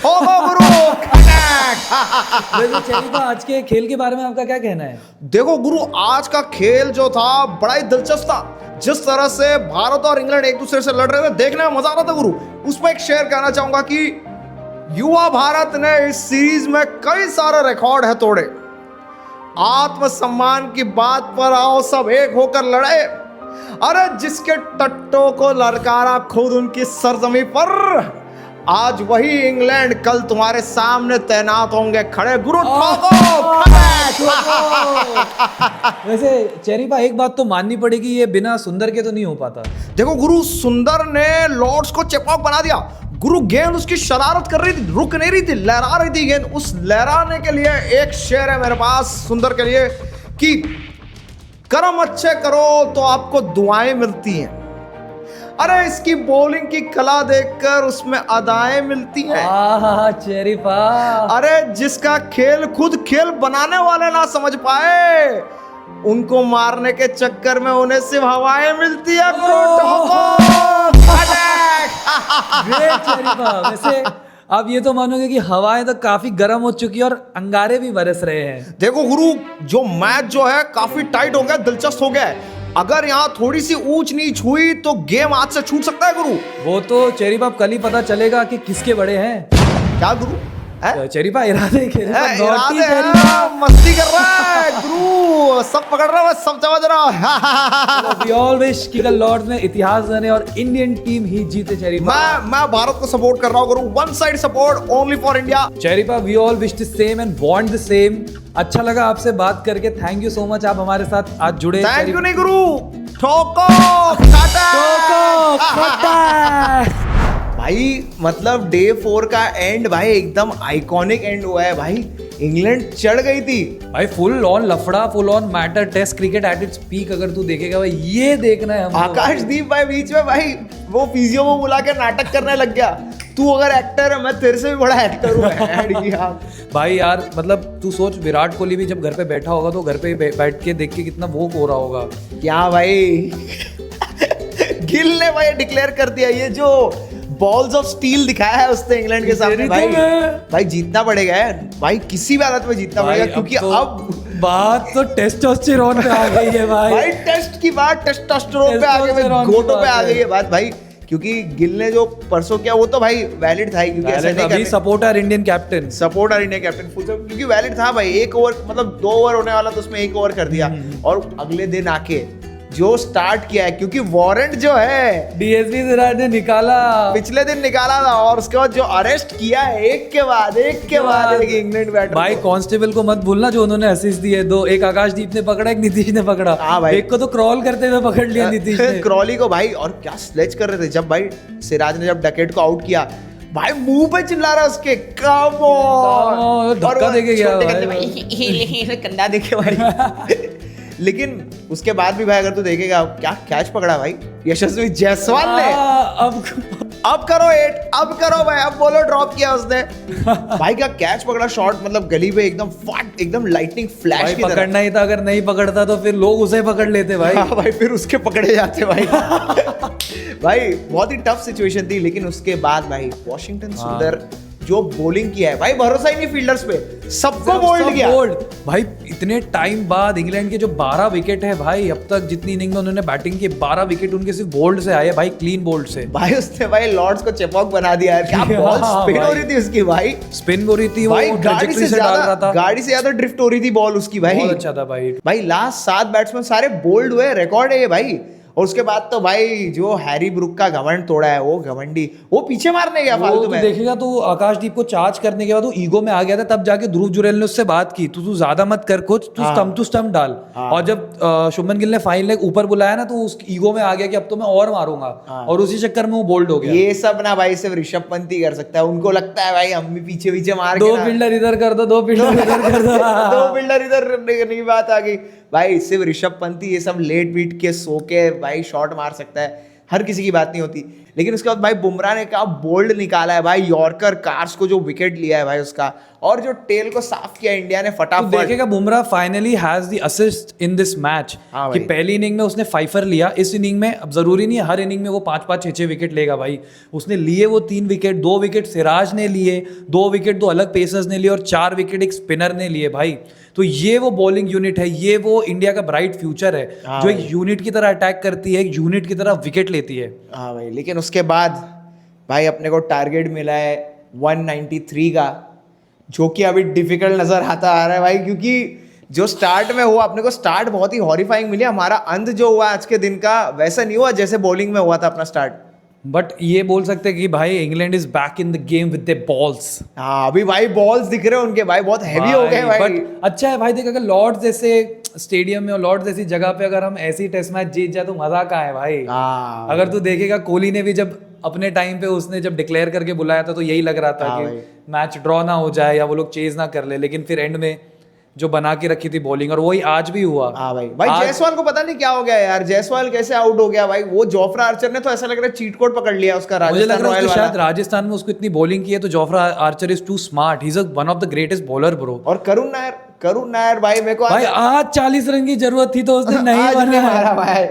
ठोको गुरु। वैसे चेरीपा, आज के खेल के बारे में आपका क्या कहना है? देखो गुरु, आज का खेल जो था बड़ा ही दिलचस्प था। जिस तरह से भारत और इंग्लैंड एक दूसरे से लड़ रहे थे, देखने में मजा आ रहा था गुरु। उसमें एक शेर कहना चाहूंगा कि युवा भारत ने इस सीरीज में कई सारे रिकॉर्ड है तोड़े। आत्मसम्मान की बात पर आओ सब एक होकर लड़े। अरे जिसके टट्टों को ललकारा खुद उनकी सरजमी पर, आज वही इंग्लैंड कल तुम्हारे सामने तैनात होंगे खड़े। गुरु ठोको। वैसे चेरीपा, एक बात तो माननी पड़ेगी, ये बिना सुंदर के तो नहीं हो पाता। देखो गुरु, सुंदर ने लॉर्ड्स को चेपॉक बना दिया। गुरु, गेंद उसकी शरारत कर रही थी, रुक नहीं रही थी, लहरा रही थी गेंद। उस लहराने के लिए एक शेर है मेरे पास सुंदर के लिए कि कर्म अच्छे करो तो आपको दुआएं मिलती हैं। अरे इसकी बॉलिंग की कला देखकर उसमें अदाएं मिलती हैं। चेरीपा, अरे जिसका खेल खुद खेल बनाने वाले ना समझ पाए, उनको मारने के चक्कर में उन्हें सिर्फ हवाएं मिलती है। चेरीपा, वैसे आप ये तो मानोगे कि हवाएं तो काफी गर्म हो चुकी है और अंगारे भी बरस रहे हैं। देखो गुरु, जो मैच जो है काफी टाइट हो गया, दिलचस्प हो गया है। अगर यहाँ थोड़ी सी ऊंच नीच हुई तो गेम आज से छूट सकता है गुरु। वो तो चेरीपा कल ही पता चलेगा कि किसके बड़े हैं। क्या गुरु? चेरीपा इरादे मस्ती कर रहा है गुरु, सब पकड़ रहा है, सब समझ रहा। We all wish कि कल लॉर्ड्स में इतिहास बने और इंडियन टीम ही जीते। चेरीपा, मैं भारत को सपोर्ट कर रहा हूँ गुरु, one side support only for India. चेरीपा, we all wish the same and want the same। अच्छा लगा आपसे बात करके, थैंक यू सो मच, आप हमारे साथ आज जुड़े। थैंक यू नहीं गुरु, ठोको भाई। मतलब डे 4 का एंड भाई एकदम आइकॉनिक एंड हुआ है भाई। इंग्लैंड चढ़ गई थी भाई, फुल ऑन लफड़ा, full on matter, test cricket at its peak. अगर तू देखेगा भाई, ये देखना है हमको। आकाशदीप भाई बीच में भाई वो फिजियो को बुला के नाटक करने लग गया। तू अगर एक्टर है, मैं तेरे से भी बड़ा एक्टर हूँ। भाई यार, मतलब तू सोच, विराट कोहली भी जब घर पे बैठा होगा तो घर पे बैठ के देख के कितना वो हो रहा होगा। क्या भाई गिल ने भाई डिक्लेयर कर दिया, ये जो बॉल्स ऑफ स्टील दिखाया है उसने इंग्लैंड के सामने। भाई जीतना पड़ेगा भाई, किसी भी हालत में जीतना पड़ेगा, क्योंकि अब बात तो टेस्टोस्टेरोन पे आ गई है भाई। टेस्ट की बात टेस्टोस्टेरोन पे आ गई, गोटो पे आ गई है बात भाई। क्योंकि गिल ने जो परसों किया वो तो भाई वैलिड था, क्योंकि ऐसा नहीं करने, सपोर्टर इंडियन कैप्टन क्योंकि वैलिड था भाई। एक ओवर मतलब 2 ओवर होने वाला तो उसमें 1 ओवर कर दिया। और अगले दिन आके जो स्टार्ट किया है, क्योंकि वारंट जो है डीएसपी सिराज ने निकाला, पिछले दिन निकाला था, और उसके बाद जो अरेस्ट किया है एक के बाद इंग्लैंड बैटर भाई। कांस्टेबल को मत भूलना जो उन्होंने असिस्ट दिए, 2, एक आकाशदीप ने पकड़ा, एक नीतीश ने पकड़ा। हाँ भाई, एक को तो क्रॉल करते हुए पकड़ लिया नीतीश ने, क्रॉली को भाई। और क्या स्लेज कर रहे थे जब भाई सिराज ने जब डकेट को आउट किया भाई, मुंह पे चिल्ला रहा उसके, कम ऑन, धक्का देके गया भाई, कंधा देके भाई। लेकिन उसके बाद भी भाई अगर तू देखेगा क्या कैच पकड़ा भाई यशस्वी जायसवाल ने। अब करो 8, अब करो भाई, अब बोलो ड्रॉप किया उसने भाई। क्या कैच पकड़ा, शॉट मतलब गली पे एकदम फट, एकदम लाइटनिंग फ्लैश की तरह। पकड़ना ही था, अगर नहीं पकड़ता तो फिर लोग उसे पकड़ लेते भाई। हाँ भाई, फिर उसके पकड़े जाते भाई। भाई बहुत ही टफ सिचुएशन थी, लेकिन उसके बाद भाई वॉशिंगटन सुंदर जो बॉलिंग किया है भाई, भरोसा ही नहीं फील्डर्स पे, सबको बोल्ड किया भाई। इतने टाइम बाद इंग्लैंड के जो 12 विकेट है भाई, अब तक जितनी इनिंग में उन्होंने बैटिंग की, 12 विकेट उनके सिर्फ बोल्ड से आए भाई, क्लीन बोल्ड से भाई। उसने भाई लॉर्ड्स को चेपॉक बना दिया यार। क्या बॉल स्पिन हो रही थी उसकी भाई, स्पिन हो रही थी भाई, गाड़ी से ज्यादा ड्रिफ्ट हो रही थी बॉल उसकी भाई। बहुत अच्छा था भाई। लास्ट 7 बैट्समैन सारे बोल्ड हुए, रिकॉर्ड है ये भाई। और उसके बाद तो भाई जो हैरी ब्रुक का घमंड तोड़ा है, वो घमंडी, वो पीछे मारने गया फालतू में। देखेगा तो आकाशदीप को चार्ज करने के बाद वो ईगो में आ गया था, तब जाके ध्रुव जुरैल ने उससे बात की, तू ज्यादा मत कर कुछ, तू स्टंप डाल। और जब शुभमन गिल ने फाइनल लेग ऊपर बुलाया ना, तो उस ईगो में आ गया कि अब तो मैं और मारूंगा, और उसी चक्कर में वो बोल्ड हो गया। ये सब ना भाई सिर्फ ऋषभ पंत ही कर सकता है। उनको लगता है भाई हम भी पीछे पीछे मार, 2 फील्डर इधर कर दो, 2 फील्डर इधर कर दो, 2 फील्डर इधर नहीं, बात आ गई भाई। सिर्फ ऋषभ पंत ही ये सब लेट बीट के सो के भाई शॉट मार सकता है, हर किसी की बात नहीं होती। लेकिन उसके बाद भाई बुमराह ने क्या बोल्ड निकाला है भाई, यॉर्कर कार्स को जो विकेट लिया है भाई उसका, और जो टेल को साफ किया इंडिया ने तो फटाफट। देखेगा Bumrah finally has the assist in this match हाँ कि भाई। पहली इनिंग में उसने फाइफर लिया, इस इनिंग में अब जरूरी नहीं है हर इनिंग में वो 5-5 6-6 विकेट लेगा भाई, उसने लिए वो 3 विकेट, 2 विकेट सिराज ने लिए, 2 विकेट 2 अलग पेसर्स ने लिए और 4 विकेट एक स्पिनर ने लिए भाई। तो ये वो बॉलिंग यूनिट है, ये वो इंडिया का ब्राइट फ्यूचर है हाँ जो भाई। एक यूनिट की तरह अटैक करती है, एक यूनिट की तरह विकेट लेती है। हाँ भाई, लेकिन उसके बाद भाई अपने को टारगेट मिला है 193 का, जो कि अभी डिफिकल्ट नजर आता आ रहा है भाई, क्योंकि जो स्टार्ट में हुआ अपने को स्टार्ट बहुत ही हॉरिफाइंग मिली, हमारा अंत जो हुआ आज के दिन का वैसा नहीं हुआ जैसे बॉलिंग में हुआ था अपना स्टार्ट। बट ये बोल सकते हैं कि भाई England is back in the game with the balls. हाँ अभी भाई बॉल्स दिख रहे हैं उनके भाई, बहुत हैवी हो गए भाई। बट अच्छा है भाई, देख अगर लॉर्ड्स जैसे स्टेडियम में और लॉर्ड्स जैसी जगह पे अगर हम ऐसी टेस्ट मैच जीत जाए तो मजा कहाँ है भाई। हाँ अगर तू देखेगा कोहली ने भी जब अपने टाइम पे उसने जब डिक्लेयर करके बुलाया था तो यही लग रहा था हाँ कि भाई। मैच ड्रॉ ना हो जाए या वो लोग चेज ना कर ले, लेकिन फिर एंड में जो बना के रखी थी बॉलिंग और वही आज भी हुआ। हाँ भाई आज- जायसवाल को पता नहीं क्या हो गया यार, जायसवाल कैसे आउट हो गया भाई, वो जोफ्रा आर्चर ने तो ऐसा लग रहा है चीट कोड पकड़ लिया उसका मुझे लग राजस्थान रहा है रॉयल उसको वाला। शायद राजस्थान में उसको इतनी बॉलिंग की है तो Jofra Archer is too smart, he is one of the greatest bowler bro. और करुण नायर भाई मेरे को भाई आज 40 रन की जरूरत थी तो उसने नहीं आज नहीं बनाया। मारा भाई,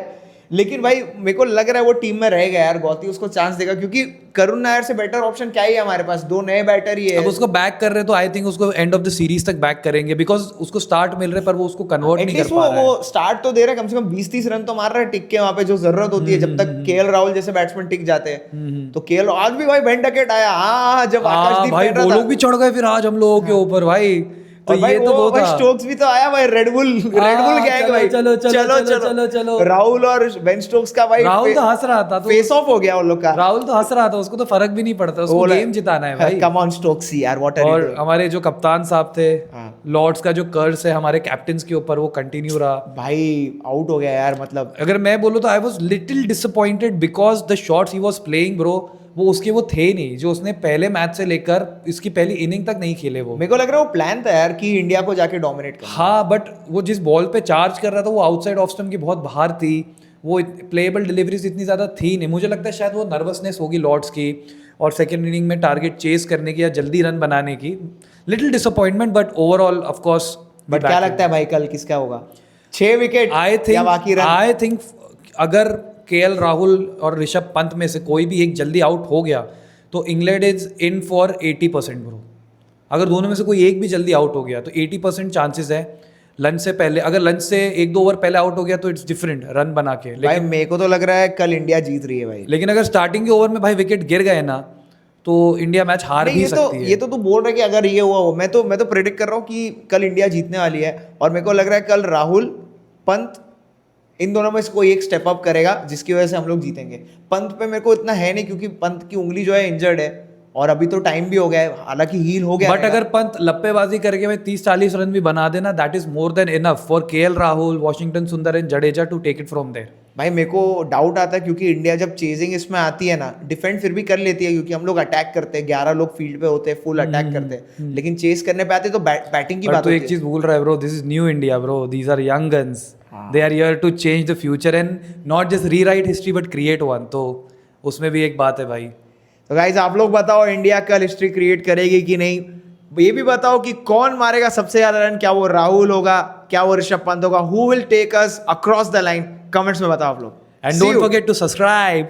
लेकिन भाई मेरे को लग रहा है वो टीम में रहेगा यार, गौती उसको चांस देगा, क्योंकि करुण नायर से बेटर ऑप्शन क्या ही है हमारे पास, 2 नए बैटर ही है। अब उसको बैक कर रहे तो आई थिंक उसको एंड ऑफ द सीरीज तक बैक करेंगे, बिकॉज उसको स्टार्ट मिल रहे पर वो उसको कन्वर्ट नहीं कर एटलीस्ट पा रहा है। वो स्टार्ट तो दे रहा है, कम से कम 20-30 रन तो मार रहा है टिक के वहां पे, जो जरूरत होती है जब तक केएल राहुल जैसे बैट्समैन टिक जाते हैं। तो केएल आज भी भाई बेन डकेट आया, हाँ जब आकाशदीप भाई खेल रहा वो था। लोग भी चढ़ गए फिर आज हम लोगों के ऊपर भाई, तो और भाई ये तो वो वो भाई था। स्टोक्स भी तो आया भाई, रेडबुल गैंग चलो, भाई, चलो, चलो, चलो, चलो, चलो। राहुल और बेन स्टोक्स का भाई राहुल तो हंस रहा था, तो फेस ऑफ हो गया उन लोग का। राहुल तो हंस रहा था, उसको तो फर्क भी नहीं पड़ता, उसको गेम जिताना है भाई। कम ऑन स्टोक्स यार, व्हाट आर यू और डूइंग? हमारे जो कप्तान साहब थे, हाँ। लॉर्ड्स का जो कर्स है हमारे कैप्टन्स के ऊपर वो कंटिन्यू रहा। भाई आउट हो गया यार, मतलब अगर मैं बोलूँ तो I was little disappointed because the shots he was playing bro वो उसके वो थे नहीं जो उसने पहले मैच से लेकर इसकी पहली इनिंग तक नहीं खेले वो। मेरे को लग रहा है वो प्लान था यार कि इंडिया को जाके डोमिनेट करना। हाँ बट वो जिस बॉल पे चार्ज कर रहा था वो आउटसाइड ऑफ स्टंप की बहुत बाहर थी, वो प्लेएबल डिलीवरीज इतनी ज़्यादा थी नहीं। मुझे लगता है शायद वो नर्वसनेस होगी लॉर्ड्स की और सेकेंड इनिंग में टारगेट चेस करने की या जल्दी रन बनाने की, little disappointment but overall of course. But क्या लगता है भाई कल किसका होगा 6 विकेट आई थिंक अगर केएल राहुल और ऋषभ पंत में से कोई भी एक जल्दी आउट हो गया तो England is in for 80% bro. अगर दोनों में से कोई एक भी जल्दी आउट हो गया तो 80% चांसेस है लंच से पहले, अगर लंच से 1-2 ओवर पहले आउट हो गया तो इट्स डिफरेंट रन बना के। भाई मेरे को तो लग रहा है कल इंडिया जीत रही है भाई। लेकिन अगर स्टार्टिंग के ओवर में भाई विकेट गिर गए ना तो इंडिया मैच हार भी सकती है। ये तो तू बोल रहा है कि अगर ये हुआ हो, मैं तो प्रेडिक्ट कर रहा हूँ कि कल इंडिया जीतने वाली है, और मेरे को लग रहा है कल राहुल पंत इन दोनों में से कोई एक स्टेप अप करेगा जिसकी वजह से हम लोग जीतेंगे। पंत पे मेरे को इतना है नहीं क्योंकि पंत की उंगली जो है इंजर्ड है और अभी तो टाइम भी हो गया है, हालांकि हील हो गया बट अगर पंत लप्पेबाजी करके भाई 30-40 रन भी बना देना that is more than enough for KL Rahul, Washington Sundar and Jadeja to take it from there. भाई मेरे को डाउट आता है क्योंकि इंडिया जब चेजिंग इसमें आती है ना, डिफेंड फिर भी कर लेती है क्योंकि हम लोग अटैक करते हैं, 11 लोग फील्ड पे होते हैं, फुल अटैक करते हैं, लेकिन चेस करने पे आते तो बैटिंग की बात तो होती एक है। चीज भूल रहा है bro, this is new India bro, these are young guns, they are here to change the future and not just rewrite history but create one. तो उसमें भी एक बात है भाई। तो गाइस आप लोग बताओ इंडिया कल हिस्ट्री क्रिएट करेगी कि नहीं, ये भी बताओ कि कौन मारेगा सबसे ज्यादा रन, क्या वो राहुल होगा, क्या वो ऋषभ पंत होगा, who will take us across the line, comments में बताओ आप लोग। And don't forget to subscribe.